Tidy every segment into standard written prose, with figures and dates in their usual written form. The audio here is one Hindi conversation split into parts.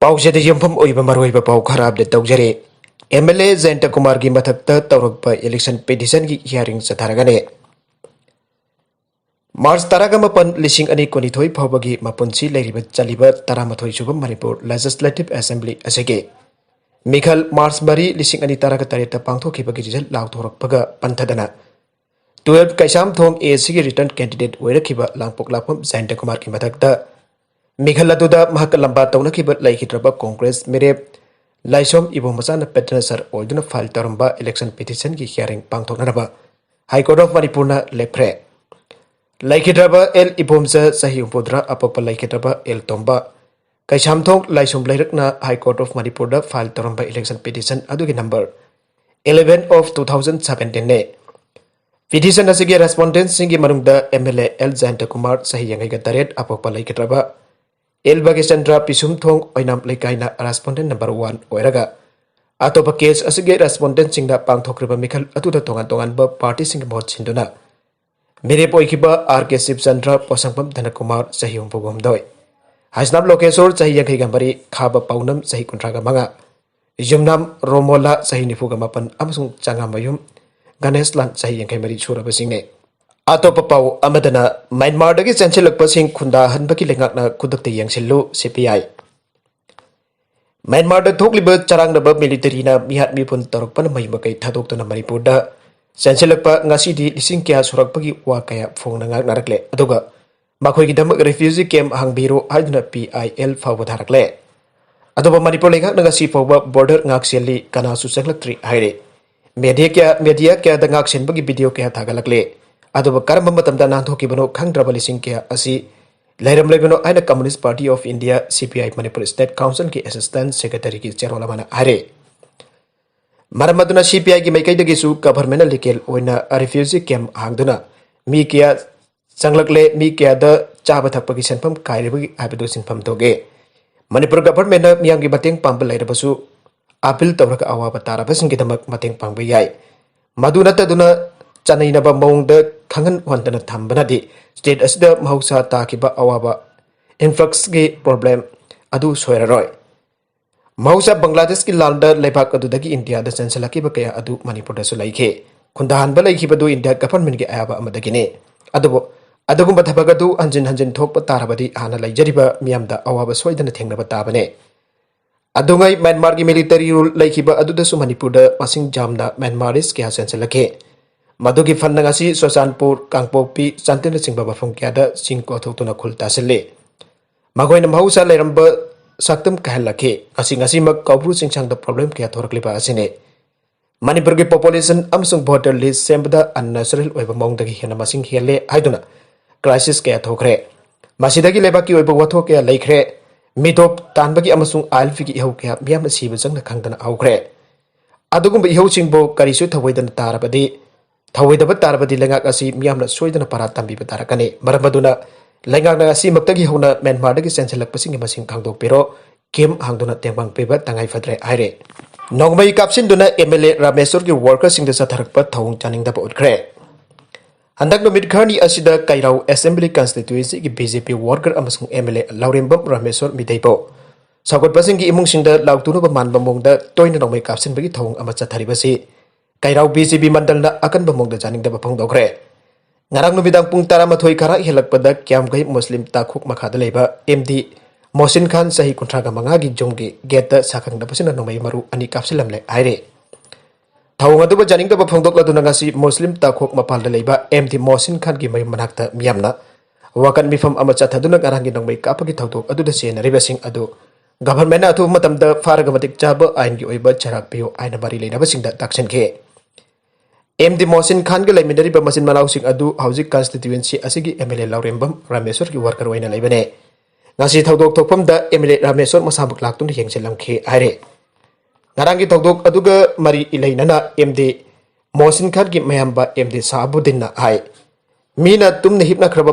पाउसेद यमफम ओइबा मरोइबा पाउ खराब दे तौजरे एमएलए जयंत कुमार की मथक्ता तौरप इलेक्शन पिटिशन की हियरिंग चथारगने मार्च तरागा मपन लिसिंग अनि कोनिथोई फावगी मपुनसी लेरिबा चलिबा तरामथोई सुबम मणिपुर लेजिस्लेटिव असेंबली असेगे मिखल मार्च मरी लिसिंग अनि तरागा तरेता पांथोखिबगी रिजल्ट लाउथोरकपगा पंथदना 12 कैसाम थोंग एसी की रिटर्न कैंडिडेट ओइरखिबा लांगपोक लाफम जयंत कुमार की मथक्ता मिखल अदुदा महक लंबा तौनखिबा लैखिद्रबा कांग्रेस मेरेप लाइसोम इबो मचाना पेटना सर ओइदुना फाइल तौरंबा इलेक्शन पिटिशन की hearing पांथोकनरबा high court of मणिपुरना लेख्रे लैखिद्रबा L Ibomcha सही उपुद्रा अपप लैखिद्रबा L तोंबा कैसामथोंग लाइसोम लैरकना high court of मणिपुरदा file तौरंबा election petition अदुगी number 11 of 2017 ने petition असिगे respondent सिंगी मनुंगदा MLA L Jayant Kumar सही यंगैगा तरेट अपप लैखिद्रबा एल बगेचंद्र पिसुमथोंग ओइनाम लेकाइना रेस्पोंडेंट नंबर 1 ओइरगा अतोप केस असिगे रेस्पोंडेंट सिंगदा पांथोक्रिबा मिखल अतुदा तोंगान तोंगानबा पार्टी सिंग मोट सिंदुना मेरे पोइखिबा आर के शिवचंद्र पोसंगपम धनकुमार सही उम्पुगोमदोय हाइसनाम लोकेश्वर सही यंखैगा मरी खाबा पाउनम सही कुंट्रागा मंगा युमनाम रोमोला सही निफुगा मपन अमसुंग चांगामयुम गणेश लान सही यंखै मरी सुरबा सिंगने अतोप पाउ अमदना म्यांमारदगी चंचलकपसिंग खुंदा हनबकी लेंगाकना खुदक्ते यंगसिल्लु सीपीआई म्यांमारद थोकलिबा चरांगनबा मिलिटरीना मिहात मिपुन तौरकपन मईमकई थादोक्तुना मणिपुरदा चंचलकपा ngasi लिसिंग क्या सुरकपगी वा कया फोंगना ngaknarkle aduga makhoi refugee camp hangbiro haiduna PIL फावबा धारकले अदोबा मणिपुर लेंगाकना ngasi फावबा border ngakselli kanasu changlaktri haire media क्या द ngaksenbagi video क्या थागलकले अदुबा करम मतमदा नांथोकिबनो खंगद्रबा लिसिंग क्या असि लैरम लेबनो आइना communist party of India CPI Manipur state council की असिस्टेंट सेक्रेटरी की चेरोलामाना हारे मरमदुना सीपीआई की मैकैदगिसु गवर्नमेंट लीगल ओइना रिफ्यूजी कैंप हांगदुना मी क्या चंगलकले मी क्या द चाबा थकपगी सेनफम कायरेबगी आबदु सिनफम दोगे मणिपुर गवर्नमेंट मियांगी मतेंग पांबा लैरबसु अपील तौरक अवाबा ताराबसिंगिदमक मतेंग पांबा याय मदु नतदुना चनैनबा मौंग खंगन वंदना थंबनदी स्टेट असिदा महौसा ताकिबा अवाबा इन्फ्लक्स की प्रॉब्लम अदु सोयररोय महौसा बांग्लादेश की लालदा लेबाक अदुदगी इंडिया द चंचलकीबा कया अदु मणिपुर दसु लैखे खुंदाहनबा लैखिबदु इंडिया गवर्नमेंट की आयाबा अमदगिने अदुबो अदुगुंबा थबगदु हंजिन हंजिन थोकपा तारबदी हाना लैजरिबा मियामदा अवाबा सोयदना थेंगनबा ताबने अदुंगै म्यांमार की मिलिटरी रूल लैखिबा अदुदसु मणिपुर द मसिंग जामना म्यांमारिस क्या चंचलके मधुगी फन्नगासी सोसानपुर कांगपोपी चांतिन चिंबा मफम क्यादा सिंग कोथोक्तुना खुल तासिल्ले मगोइन महौसा लेरंब सक्तम कहलखे असिंगासी मक कौब्रु सिंगसांग द प्रॉब्लम क्या थोरकलिबा असिने मणिपुर की पॉपुलेशन अमसुंग वोटर लिस्ट सेंबदा अननेचुरल ओइबा मौंगदगी हेना मसिंग हेले हाइदुना क्राइसिस क्या थोखरे मसिदगी लेबाकी ओइबा वथो क्या लैखरे मिटोप तानबगी अमसुंग आइलफी की इहौ क्या मियाम सिबा जंगना खंगदना औखरे अदुगुंबा इहौ सिंगबो करिसु थवैदना तारबदी थवैदब तारबदी लेंगाक असि मियामना सोइदना पारा तंबीबा तारकने मरमदुना लेंगाकना असि मक्तगी होना म्यांमारदगी चंचलकपसिंग मसिंग खांगदोकपिरो केम हांगदुना तेंबांग पेबा तंगाई फद्रे हाइरे नोंगमई कापसिनदुना एमएलए रामेश्वर की वर्कर सिंग सथरकपा थौंग चानिंगदब उठख्रे हंदक नुमित खरनी असिदा कैराउ असेंबली कॉन्स्टिट्यूएंसी की BJP worker अमसुंग MLA Laurembam Rameshwar मिदैबो सगोटपसिंग की इमुंगसिंगदा लाउतुनुबा मानबा मोंगदा तोइना नोंगमई कापसिनबगी थौंग अमा चथरिबसि कैराउ बीजेपी मंडल अकनब मोंगदा जानिंगदब फोंदोखरे ngarang nubidang pung tara mathoi khara helakpada kyamgai muslim takhuk makhada leiba MD Mohsin Khan sahi kuntraga mangagi jonggi geta sakhangda pasina nomai maru ani kapsilamle aire thawng aduba janingda phongdok laduna ngasi muslim takhuk mapalda leiba MD Mohsin Khan gi mai manakta miyamna wakan mifam ama chathaduna ngarangi nongmai kapagi thawdok aduda senariba sing adu government athu matamda faraga matik chaba ain gi oiba charak piyo aina bari leinaba singda taksenkhe MD Mohsin Khan के लेमिनरी मसिन मनाउसिंग अदु हौजिक कॉन्स्टिट्यूएंसी असिगी एमएलए लौरेंबम रामेश्वर की वर्कर ओइना लेबने ngasi थौदोक थोकफम द एमएलए रामेश्वर मसाबक लाक्तुन हेंगसेलमखे हारे ngaranggi थौदोक अदुगा मरी इलेनना MD Mohsin Khan की मयंबा MD साबुद्दीन ना हाय मीना तुमने हिपना खरबा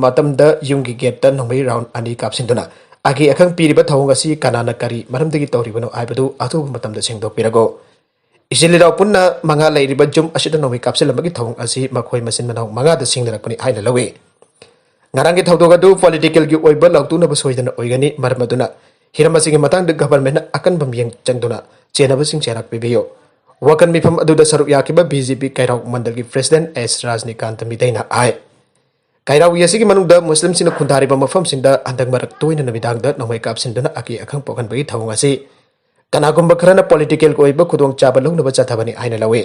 मतम द युंगी गेट द नोंमै राउंड अनि कापसिनदुना आगे अखंग पीरिबा थौंग असि कानाना करी मरमदगी तौरिबनो आइबदु अथु मतम द सेंगदोक पिरगो इसिलिराव पुन्ना मंगा लैरिबा जुम असिदा नोंमै कापसिलमगी थौंग असि मखोय मसिन मनाव मंगा द सिंगदरकपनि हाइना लवे ngaranggi थौदोक अदु पॉलिटिकल की ओइबा लाउतुनबा सोइदना ओइगनी मरमदुना hiram asigi matang de government akan bamyang changduna chenabasing cherak pibiyo wakan mifam aduda saruk yakiba BJP kairau mandal gi president S Rajnikant midaina ai kairau yasigi manungda muslim sina khundari ba mafam sinda andang marak toina namidang da nomai kap sinduna aki akhang pokan bagi thawung asi kanagumba kharana political ko iba khudong chaba longnaba chathabani aina lawe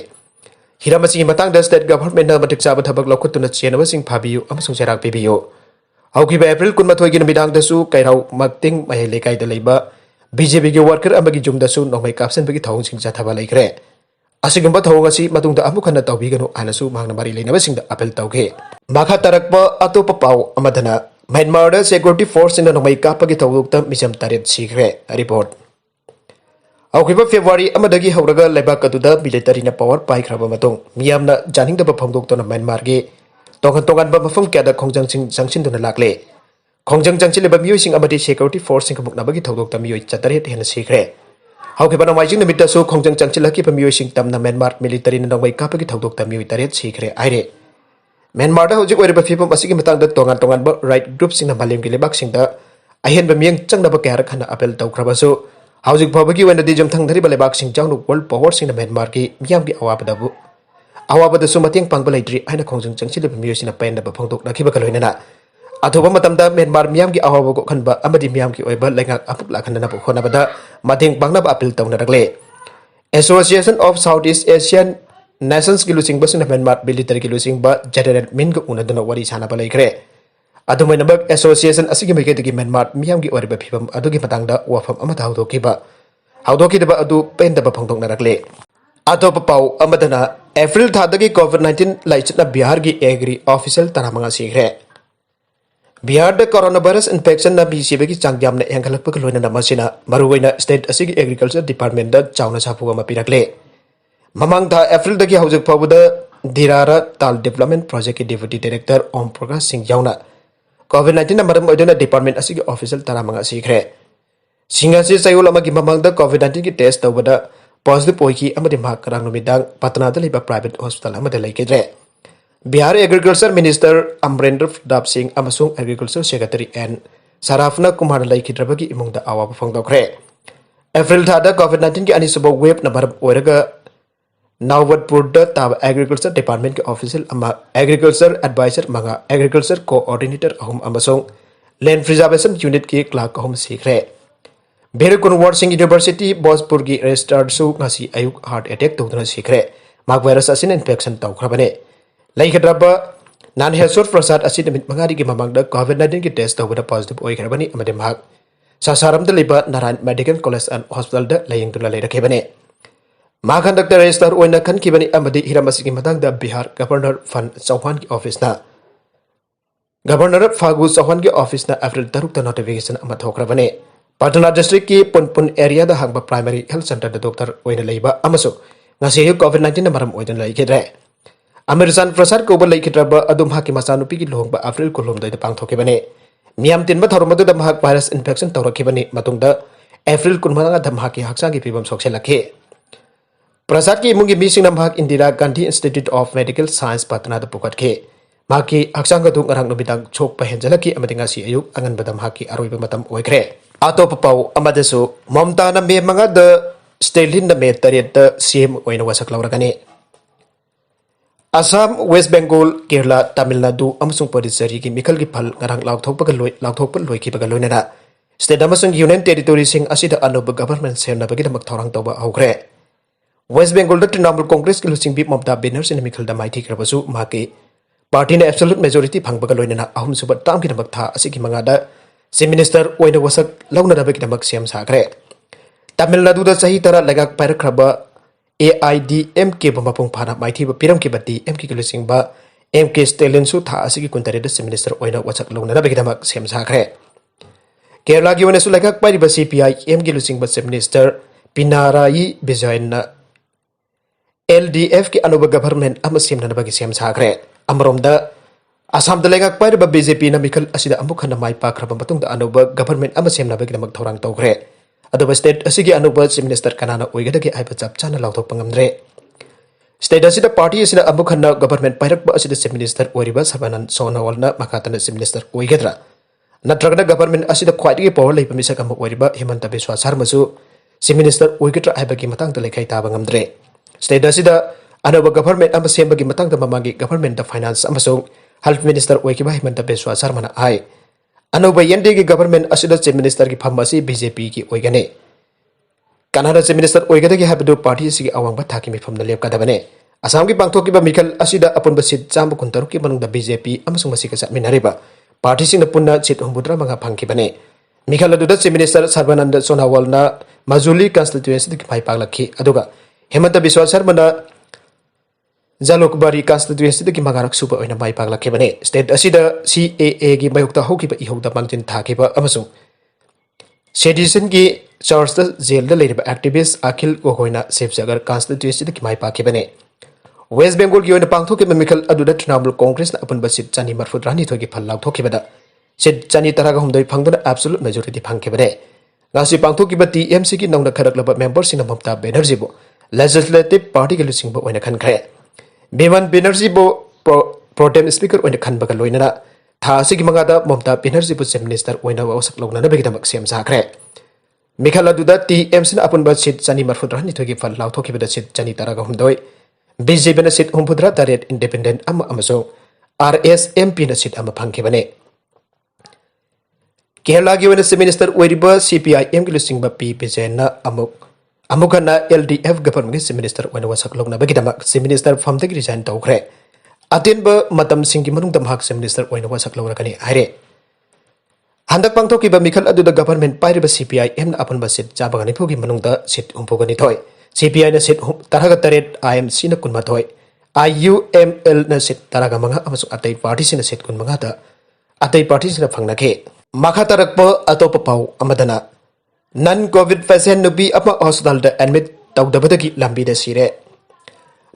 hiram asigi matang da state government na matik chaba thabak lokhutuna chenabasing phabiyu amasung cherak pibiyo Aukiba April kun mathoy gi namidang dasu kairau makting mai lekai da leiba BJP gi worker amagi jum dasu nomai kapsen bagi thawung sing chathaba leikre asigamba thawung asi matungda amuk khana tawbiganu anasu mangna mari leinaba singda apel tawge makha tarakpa atopa paw amadana Myanmar da security force in nomai kapagi thawukta misam taret sigre report Aukiba February amadagi hauraga lebak aduda military na power pai khraba matung miyamna janingda ba phangdok to na Myanmar gi tongan ba mafam kya da khongjang sing jangsin duna lakle khongjang jangsin le ba miyo sing amadi security force sing kamuk nabagi thodok ta miyo chataret hen sikre hauke ba namai jing namita so khongjang jangsin laki pa miyo sing tam na Myanmar military na nangwai kapagi thodok ta miyo taret sikre aire Myanmar da hojik ore ba phipam asigi matang da tongan ba right group sing na malem gi lebak sing da ahen ba miyang chang na ba kya khana apel tawkraba so hojik phobagi wena di jom thang dhari ba lebak sing jangnu world power sing na Myanmar gi miyam gi awab da bu awaba da sumating pangba laitri aina khongjang changchi le miyo sina pen da phangdok nakhiba kaloi na athoba matam da Myanmar miyam gi awaba ko khanba amadi miyam gi oiba lengak apuk la khanna bu khona bada mating pangna ba appeal tawna rakle Association of Southeast Asian Nations gi lusing basina Myanmar military gi lusing ba general min go una dana wari sana ba laikre adumai nabak association asigi mai gi Myanmar miyam gi oriba phibam adugi matang da wafam amata hawdoki ba adu pen da ba phangdok na rakle atop pau amadana April thadagi COVID-19 laichatna Bihar gi agri official taramanga sigre Bihar da coronavirus infection na BCB gi changyam na enghalak pa loina namasina maruwaina state asigi agriculture department da chawna sapuga mapirakle mamang da April dagi haujuk pawda Dirara Tal Development Project ki deputy director Om Prakash Singh yauna COVID-19 na maram oidana department asigi official taramanga sigre singasi sayul amagi mamang da COVID-19 ki test tawda positive oiki amadi makarang numidang Patna da liba private hospital amada laikedre Bihar Agriculture Minister Amrendra Pradap Singh amasung Agriculture Secretary N Sarafna Kumar laikidrabagi imungda awaba phangdokre April thada COVID-19 ki anisubo wave na barab oiraga Nawatpur da tab Agriculture Department ki official ama Agriculture Advisor manga Agriculture Coordinator ahum amasung Land Preservation Unit ki clerk ahum sikre Berekun War Singh University Bhojpur gi registrar su ngasi ayuk heart attack tawduna sikre mag virus asin infection tawkrabane laikhadraba nan Hesur Prasad asin mit mangari gi mamangda COVID-19 ki test tawda positive oikrabani amade mag sasaram da liba Naran Medical College and Hospital da laying tula leirakebane magan doctor registrar oina khan kibani amadi hiramasi gi matang da Bihar Governor Fan Chauhan ki office na Governor Fagu Chauhan ki office na April 3 ta notification ama thokrabane Patna district ki Punpun area da hangba primary health center da doctor oina leiba amaso ngasi COVID-19 na maram oidan laikedre Amirsan Prasad ko ba laikedraba adum haki masanupi ki lohongba April ko lomdai da pangthokebane miyam tinba tharumadu da mahak virus infection tawrakebane matungda April kunmanga da mahaki haksa gi pibam sokselakhe Prasad ki imungi mising na mahak Indira Gandhi Institute of Medical Science Patna da pukatke mahaki haksa ga dung arang numidang chok pa henjalaki amadi ngasi ayuk angan badam haki aroiba matam oikre atop pau amadasu Mamta na me mga da stelin na me tarit da CM oina wasak lauragani Assam, West Bengal, Kerala, Tamil Nadu amasung Puducherry ki mikal gi phal ngarang laukthok loi ki bagaloi na state amasung union territory sing asida anoba government serna bagi damak thorang toba augre West Bengal da Trinamool Congress ki lusing bip Mamta Banerjee in mikal da maiti krabasu maki party na absolute majority phang bagaloi na ahum suba tam ki damak tha asigi mga da si minister oina wasak launa da bagi damak siam sakre Tamil Nadu da sahi tara lagak pair kraba AIDMK bamapung phana maiti ba piram ki bati MK ki lusing ba MK Stalin su tha asigi kuntare da si minister oina wasak launa da bagi damak siam sakre Kerala gi wona su lagak pair ba CPI MK lusing ba si minister Pinarayi Vijayan na LDF ki anuba government amasim na bagi siam sakre amrom da Assam da lengak pair ba BJP na mikal asida amuk khana mai pa khraba matung da anuba government ama semna bagi damak thorang tawgre aduba state asigi anuba chief minister kanana oigada gi aiba chap chana lauthok pangamdre state asida party asida amuk khana government pairak ba asida chief minister oiriba Sarbanand Sonowal na makatana chief minister oigadra नत्रगना गवर्नमेंट असिदा ख्वाइदगी पावर लेब मिसक अमक ओइरिबा हेमंत बिस्वा शर्मासु चीफ मिनिस्टर ओइगद्रा हाइबगी मतंग लेखाई ताब ngamdre स्टेट असिदा अनोबा गवर्नमेंट अम सेमबगी मतंग ममागी गवर्नमेंट फाइनेंस अमसुंग हेल्थ मिनिस्टर ओइकिबा हेमंत बिस्वा शर्मा हाई अनोबा एनडी की गवर्नमेंट असिदा चीफ मिनिस्टर की फम असि बीजेपी की ओइगने कनाडा चीफ मिनिस्टर ओइगदगी हाबदु पार्टी सिगी अवांगबा थाकी मिफमना लेपकदबने असम की पांगथोकिबा मिखल असिदा अपुनबा सीट चाम कुंतरु की मनुंगदा बीजेपी अमसुंग मसिका चटमिनारिबा पार्टी सिंह पुनः सीट हुंबुद्रा मंगा फंखिबने मिखल अदुदा चीफ मिनिस्टर सर्बानंद सोनोवालना मजुली कॉन्स्टिट्यूएंसी की माई पागलखी अदुगा हेमंत बिस्वा शर्माना जालुकबारी कॉन्स्टिट्यूएंसी की मंगारक सुबा ओइना माई पागलखिबने स्टेट असिदा सीएए की मयुक्ता होकिबा इहोदा मांगजिन थाकिबा अमसुंग सेडिशन की चार्ज जेल लेरिबा एक्टिविस्ट अखिल गोगोइना सेफजगर कॉन्स्टिट्यूएंसी की माई पाखिबने वेस्ट बेंगल की पांथोकिबा मिखल अदुदा तृणमूल कांग्रेस अपुनबा सीट चानी मरफुद्रानी थोगी फल लाउथोकिबदा सीट चानी तरागा हुमदोई फंगदुना एब्सोल्यूट मेजोरिटी फंखिबने गासी पांथोकिबा टीएमसी की नौना खरकलबा मेंबर सिंह ममता बनर्जी बो लेजिस्लेटिव पार्टी के लुसिंग बो ओइना खनखरे बिमन बनर्जी बो प्रोटेम स्पीकर ओइना खनबगा लोइना था सिगी मंगादा ममता बनर्जी बो चीफ मिनिस्टर ओइना वसक लौना बेगिदमक सेम साखरे मिखल अदुदा टीएमसी अपुनबा सीट चानी मरफुद्रानी थोगी फल लाउथोकिबदा सीट चानी तरागा हुमदोई बीजेपी ने सीट हुंफुद्रा तरेट इंडिपेंडेंट आरएसएमपी ने सीट फंखिबने केरला की चीफ मिनिस्टर ओइरिबा सीपीआईएम की लुसिंग पी विजयन अमुकना एलडीएफ गवर्नमेंट की चीफ मिनिस्टर ओइना वसक लौनबगिदमक चीफ मिनिस्टर फमदगी रिजाइन तौखरे अतेनबा मतम सिंगी मनुंगदा महक चीफ मिनिस्टर ओइना वसक लौरकनी हाइरे हंदक पांथोकिबा मिखल अदुदा गवर्नमेंट पाइरिबा सीपीआईएम ना अपुनबा सीट चाबगनी फुगी मनुंगदा सीट हुंफुगनी थोय सीपीआई ने सीट तरह तरेट आईएमसी ने कुनमाथोय आईयूएमएल ने सीट तरह मंगा अतई पार्टी से सीट कुनमंगा अतई पार्टी से फंगनखे मखा तरप अतोप पाउ अमदना नन कोविड पेशेंट नुपी अमा हॉस्पिटल एडमिट तौदबदगी लंबी सिरे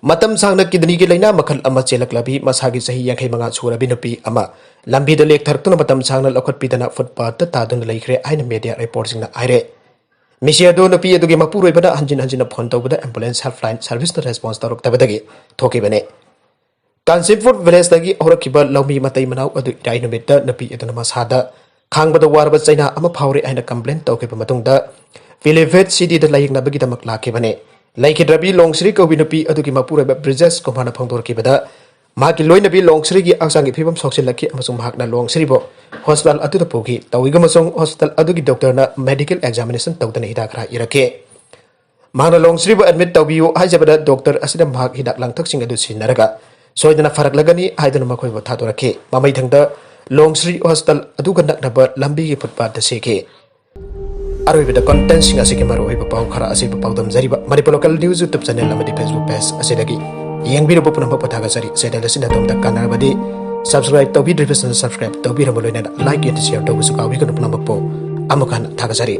मतम सांगना किडनी की लेना मखल अमा चेलकलबी मसागी सही यांखै मंगा सुरबी नुपी अमा लंबी लेक थरक्तुना मतम सांगना लखटपीदना फुटपाथ तादुन लेखरे आइन मीडिया रिपोर्ट सिंगना आइरे मिसियादो नुपी अदुगी मपुरोइबदा हंजिन हंजिन फोन तौबदा एम्बुलेंस हेल्पलाइन सर्विस ना रेस्पॉन्स तौरक्तबदगी थोकिबने कांसीपुर विलेज दगी औरकिबा लौमी मतै मनाउ अदु इराई नुमित्ता नुपी अदुना मसादा खांगबदा वारबा चाइना अमा फावरे आइना कंप्लेन तौकिबा मतुंगदा फिलिवेट सिटी दा लायिंगनाबगिदमक लाखिबने लाइकिद्रबी लोंगश्री कौबी नुपी अदुगी मपुरोइबा ब्रिजेस कुमारना फंगदोरकिबदा माकी लोइनबी लोंगश्री की आंगसांगी फिबम सोक्सिलखि अमसुंग महाकना लोंगश्री बो हॉस्पिटल अदुदा पुगी तौइगमसुंग हॉस्पिटल अदुगी डॉक्टरना मेडिकल एग्जामिनेशन तौदना हिदाक खरा इरके महाना लोंगश्री बो एडमिट तौबियो हाइजबदा डॉक्टर असिदा महाक हिदाक लांगथकसिंग अदु सिनरगा सोइदना फरकलगनी हाइदना मखोइबो थादोरके ममैथंगदा लोंगश्री हॉस्पिटल अदुगा नकनबा लंबी की फुटपाथ सेके अरोइबदा कंटेंट सिंग असिगे मरोइबा पाउ खरा असिबा पाउदम जरिबा Manipur local news YouTube channel अमदी फेसबुक पेज असिदगी यंगबिरबो पुनम पथागसरी चैनल असिना तोमदा कानाबदी सब्सक्राइब तौबिद्रिबसन सब्सक्राइब तौबिरबो लोइना लाइक एंड शेयर तौबसु काविगन पुनमपो अमुखान थागसरी।